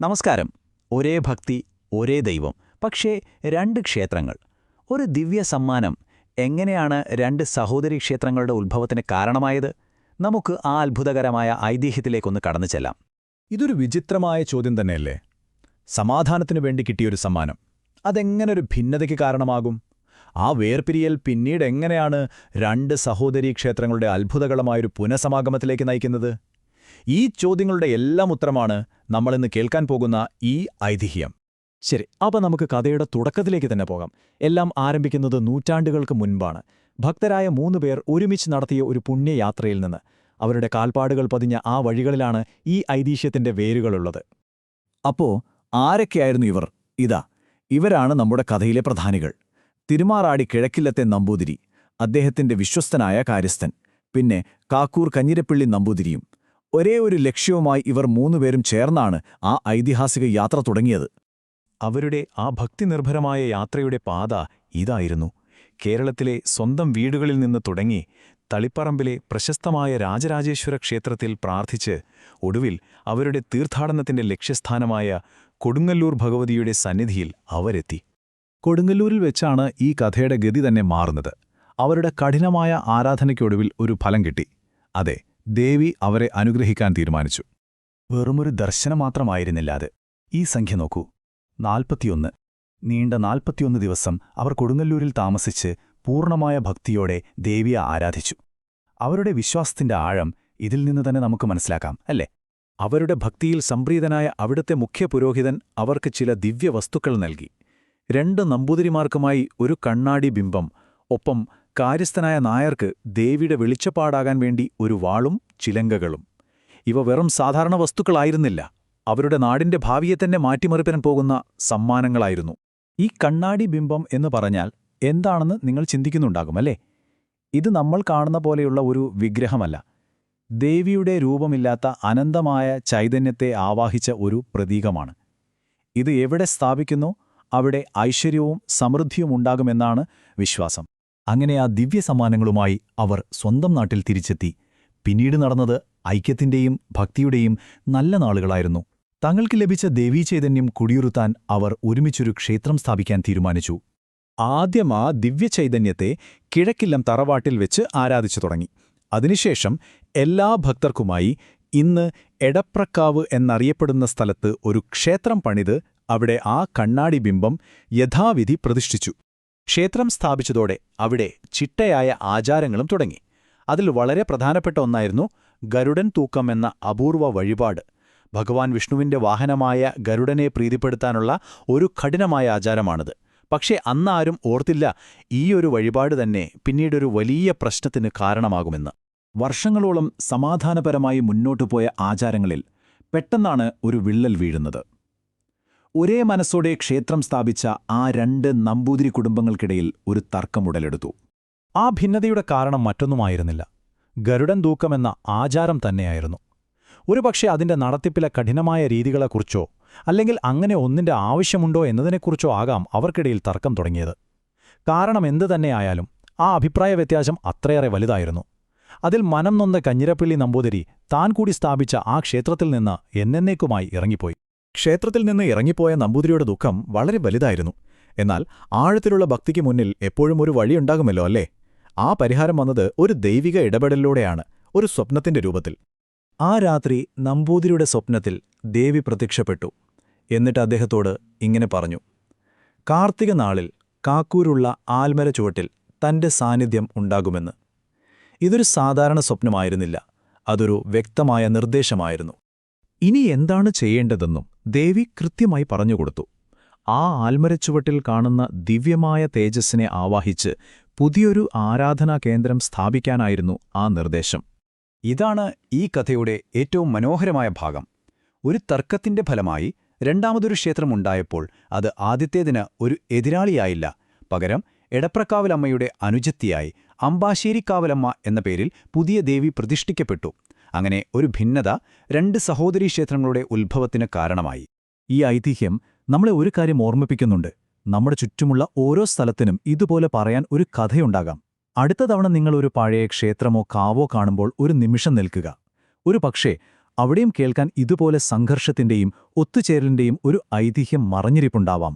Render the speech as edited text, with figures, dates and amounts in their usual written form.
നമസ്കാരം. ഒരേ ഭക്തി, ഒരേ ദൈവം, പക്ഷേ രണ്ട് ക്ഷേത്രങ്ങൾ. ഒരു ദിവ്യ സമ്മാനം. എങ്ങനെയാണ് രണ്ട് സഹോദരീ ക്ഷേത്രങ്ങളുടെ ഉത്ഭവത്തിന് കാരണമായത്? നമുക്ക് ആ അത്ഭുതകരമായ ഐതിഹ്യത്തിലേക്കൊന്ന് കടന്നു ചെല്ലാം. ഇതൊരു വിചിത്രമായ ചോദ്യം തന്നെയല്ലേ? സമാധാനത്തിനു വേണ്ടി കിട്ടിയൊരു സമ്മാനം അതെങ്ങനൊരു ഭിന്നതയ്ക്ക് കാരണമാകും? ആ വേർപിരിയൽ പിന്നീട് എങ്ങനെയാണ് രണ്ട് സഹോദരീ ക്ഷേത്രങ്ങളുടെ അത്ഭുതകരമായൊരു പുനഃസമാഗമത്തിലേക്ക് നയിക്കുന്നത്? ഈ ചോദ്യങ്ങളുടെ എല്ലാം ഉത്തരമാണ് നമ്മളിന്ന് കേൾക്കാൻ പോകുന്ന ഈ ഐതിഹ്യം. ശരി, അപ്പോൾ നമുക്ക് കഥയുടെ തുടക്കത്തിലേക്ക് തന്നെ പോകാം. എല്ലാം ആരംഭിക്കുന്നത് നൂറ്റാണ്ടുകൾക്ക് മുൻപാണ്. ഭക്തരായ 3 പേർ ഒരുമിച്ച് നടത്തിയ ഒരു പുണ്യയാത്രയിൽ നിന്ന്. അവരുടെ കാൽപ്പാടുകൾ പതിഞ്ഞ ആ വഴികളിലാണ് ഈ ഐതിഹ്യത്തിന്റെ വേരുകളുള്ളത്. അപ്പോ ആരൊക്കെയായിരുന്നു ഇവർ? ഇവരാണ് നമ്മുടെ കഥയിലെ പ്രധാനികൾ. തിരുമാറാടി കിഴക്കില്ലത്തെ നമ്പൂതിരി, അദ്ദേഹത്തിന്റെ വിശ്വസ്തനായ കാര്യസ്ഥൻ, പിന്നെ കാക്കൂർ കഞ്ഞിരപ്പിള്ളി നമ്പൂതിരിയും. ഒരേ ഒരു ലക്ഷ്യവുമായി ഇവർ 3 പേരും ചേർന്നാണ് ആ ഐതിഹാസിക യാത്ര തുടങ്ങിയത്. അവരുടെ ആ ഭക്തിനിർഭരമായ യാത്രയുടെ പാത ഇതായിരുന്നു. കേരളത്തിലെ സ്വന്തം വീടുകളിൽ നിന്ന് തുടങ്ങി തളിപ്പറമ്പിലെ പ്രശസ്തമായ രാജരാജേശ്വര ക്ഷേത്രത്തിൽ പ്രാർത്ഥിച്ച് ഒടുവിൽ അവരുടെ തീർത്ഥാടനത്തിന്റെ ലക്ഷ്യസ്ഥാനമായ കൊടുങ്ങല്ലൂർ ഭഗവതിയുടെ സന്നിധിയിൽ അവരെത്തി. കൊടുങ്ങല്ലൂരിൽ വെച്ചാണ് ഈ കഥയുടെ ഗതി തന്നെ മാറുന്നത്. അവരുടെ കഠിനമായ ആരാധനയ്ക്കൊടുവിൽ ഒരു ഫലം കിട്ടി. അതെ, ദേവി അവരെ അനുഗ്രഹിക്കാൻ തീരുമാനിച്ചു. വെറുമൊരു ദർശനം മാത്രമായിരുന്നില്ല അത്. ഈ സംഖ്യ നോക്കൂ, 41. നീണ്ട 41 ദിവസം അവർ കൊടുങ്ങല്ലൂരിൽ താമസിച്ച് പൂർണ്ണമായ ഭക്തിയോടെ ദേവിയെ ആരാധിച്ചു. അവരുടെ വിശ്വാസത്തിന്റെ ആഴം ഇതിൽ നിന്ന് തന്നെ നമുക്ക് മനസ്സിലാക്കാം, അല്ലേ? അവരുടെ ഭക്തിയിൽ സംപ്രീതനായ അവിടുത്തെ മുഖ്യ പുരോഹിതൻ അവർക്ക് ചില ദിവ്യവസ്തുക്കൾ നൽകി. 2 നമ്പൂതിരിമാർക്കുമായി ഒരു കണ്ണാടി ബിംബം, ഒപ്പം കാര്യസ്ഥനായ നായർക്ക് ദേവിയുടെ വെളിച്ചപ്പാടാകാൻ വേണ്ടി ഒരു വാളും ചിലങ്കകളും. ഇവ വെറും സാധാരണ വസ്തുക്കളായിരുന്നില്ല, അവരുടെ നാടിന്റെ ഭാവിയെ തന്നെ മാറ്റിമറിപ്പാൻ പോകുന്ന സമ്മാനങ്ങളായിരുന്നു. ഈ കണ്ണാടി ബിംബം എന്ന് പറഞ്ഞാൽ എന്താണെന്ന് നിങ്ങൾ ചിന്തിക്കുന്നുണ്ടാകുമല്ലേ? ഇത് നമ്മൾ കാണുന്ന പോലെയുള്ള ഒരു വിഗ്രഹമല്ല. ദേവിയുടെ രൂപമില്ലാത്ത അനന്തമായ ചൈതന്യത്തെ ആവാഹിച്ച ഒരു പ്രതീകമാണ്. ഇത് എവിടെ സ്ഥാപിക്കുന്നു, അവിടെ ഐശ്വര്യവും സമൃദ്ധിയും ഉണ്ടാകുമെന്നാണ് വിശ്വാസം. അങ്ങനെ ആ ദിവ്യ സമ്മാനങ്ങളുമായി അവർ സ്വന്തം നാട്ടിൽ തിരിച്ചെത്തി. പിന്നീട് നടന്നത് ഐക്യത്തിന്റെയും ഭക്തിയുടെയും നല്ല നാളുകളായിരുന്നു. തങ്ങൾക്ക് ലഭിച്ച ദേവീചൈതന്യം കുടിയിരുത്താൻ അവർ ഒരുമിച്ചൊരു ക്ഷേത്രം സ്ഥാപിക്കാൻ തീരുമാനിച്ചു. ആദ്യം ആ ദിവ്യചൈതന്യത്തെ കിഴക്കില്ലം തറവാട്ടിൽ വെച്ച് ആരാധിച്ചു തുടങ്ങി. അതിനുശേഷം എല്ലാ ഭക്തർക്കുമായി ഇന്ന് എടപ്രക്കാവ് എന്നറിയപ്പെടുന്ന സ്ഥലത്ത് ഒരു ക്ഷേത്രം പണിത് അവിടെ ആ കണ്ണാടി ബിംബം യഥാവിധി പ്രതിഷ്ഠിച്ചു. ക്ഷേത്രം സ്ഥാപിച്ചതോടെ അവിടെ ചിട്ടയായ ആചാരങ്ങളും തുടങ്ങി. അതിൽ വളരെ പ്രധാനപ്പെട്ട ഒന്നായിരുന്നു ഗരുഡൻ തൂക്കം എന്ന അപൂർവ വഴിപാട്. ഭഗവാൻ വിഷ്ണുവിന്റെ വാഹനമായ ഗരുഡനെ പ്രീതിപ്പെടുത്താനുള്ള ഒരു കഠിനമായ ആചാരമാണിത്. പക്ഷേ അന്നാരും ഓർത്തില്ല ഈയൊരു വഴിപാട് തന്നെ പിന്നീടൊരു വലിയ പ്രശ്നത്തിന് കാരണമാകുമെന്ന്. വർഷങ്ങളോളം സമാധാനപരമായി മുന്നോട്ടുപോയ ആചാരങ്ങളിൽ പെട്ടെന്നാണ് ഒരു വിള്ളൽ വീഴുന്നത്. ഒരേ മനസ്സോടെ ക്ഷേത്രം സ്ഥാപിച്ച ആ 2 നമ്പൂതിരി കുടുംബങ്ങൾക്കിടയിൽ ഒരു തർക്കമുടലെടുത്തു. ആ ഭിന്നതയുടെ കാരണം മറ്റൊന്നുമായിരുന്നില്ല, ഗരുഡൻ തൂക്കമെന്ന ആചാരം തന്നെയായിരുന്നു. ഒരുപക്ഷെ അതിന്റെ നടത്തിപ്പിലെ കഠിനമായ രീതികളെക്കുറിച്ചോ അല്ലെങ്കിൽ അങ്ങനെ ഒന്നിന്റെ ആവശ്യമുണ്ടോ എന്നതിനെക്കുറിച്ചോ ആകാം അവർക്കിടയിൽ തർക്കം തുടങ്ങിയത്. കാരണം എന്തു തന്നെയായാലും ആ അഭിപ്രായ വ്യത്യാസം അത്രയേറെ വലുതായിരുന്നു. അതിൽ മനം നൊന്ന കഞ്ഞിരപ്പിള്ളി നമ്പൂതിരി താൻ കൂടി സ്ഥാപിച്ച ആ ക്ഷേത്രത്തിൽ നിന്ന് എന്നേക്കുമായി ഇറങ്ങിപ്പോയി. ക്ഷേത്രത്തിൽ നിന്ന് ഇറങ്ങിപ്പോയ നമ്പൂതിരിയുടെ ദുഃഖം വളരെ വലുതായിരുന്നു. എന്നാൽ ആഴത്തിലുള്ള ഭക്തിക്ക് മുന്നിൽ എപ്പോഴും ഒരു വഴിയുണ്ടാകുമല്ലോ, അല്ലേ? ആ പരിഹാരം വന്നത് ഒരു ദൈവിക ഇടപെടലിലൂടെയാണ്, ഒരു സ്വപ്നത്തിന്റെ രൂപത്തിൽ. ആ രാത്രി നമ്പൂതിരിയുടെ സ്വപ്നത്തിൽ ദേവി പ്രത്യക്ഷപ്പെട്ടു. എന്നിട്ട് അദ്ദേഹത്തോട് ഇങ്ങനെ പറഞ്ഞു: കാർത്തിക നാളിൽ കാക്കൂരുള്ള ആൽമര ചുവട്ടിൽ തന്റെ സാന്നിധ്യം ഉണ്ടാകുമെന്ന്. ഇതൊരു സാധാരണ സ്വപ്നമായിരുന്നില്ല, അതൊരു വ്യക്തമായ നിർദ്ദേശമായിരുന്നു. ഇനി എന്താണ് ചെയ്യേണ്ടതെന്നും ദേവി കൃത്യമായി പറഞ്ഞുകൊടുത്തു. ആ ആൽമരച്ചുവട്ടിൽ കാണുന്ന ദിവ്യമായ തേജസ്സിനെ ആവാഹിച്ച് പുതിയൊരു ആരാധനാ കേന്ദ്രം സ്ഥാപിക്കാനായിരുന്നു ആ നിർദ്ദേശം. ഇതാണ് ഈ കഥയുടെ ഏറ്റവും മനോഹരമായ ഭാഗം. ഒരു തർക്കത്തിന്റെ ഫലമായി രണ്ടാമതൊരു ക്ഷേത്രമുണ്ടായപ്പോൾ അത് ആദ്യത്തേതിന് ഒരു എതിരാളിയായില്ല, പകരം എടപ്രക്കാവലമ്മയുടെ അനുജത്തിയായി അമ്പാശ്ശേരിക്കാവലമ്മ എന്ന പേരിൽ പുതിയ ദേവി പ്രതിഷ്ഠിക്കപ്പെട്ടു. അങ്ങനെ ഒരു ഭിന്നത 2 സഹോദരീ ക്ഷേത്രങ്ങളുടെ ഉത്ഭവത്തിന് കാരണമായി. ഈ ഐതിഹ്യം നമ്മളെ ഒരു കാര്യം ഓർമ്മിപ്പിക്കുന്നുണ്ട്. നമ്മുടെ ചുറ്റുമുള്ള ഓരോ സ്ഥലത്തിനും ഇതുപോലെ പറയാൻ ഒരു കഥയുണ്ടാകാം. അടുത്ത തവണ നിങ്ങൾ ഒരു പഴയ ക്ഷേത്രമോ കാവോ കാണുമ്പോൾ ഒരു നിമിഷം നിൽക്കുക. ഒരു പക്ഷേ അവിടെയും കേൾക്കാൻ ഇതുപോലെ സംഘർഷത്തിന്റെയും ഒത്തുചേരലിന്റെയും ഒരു ഐതിഹ്യം മറഞ്ഞിരിപ്പുണ്ടാവാം.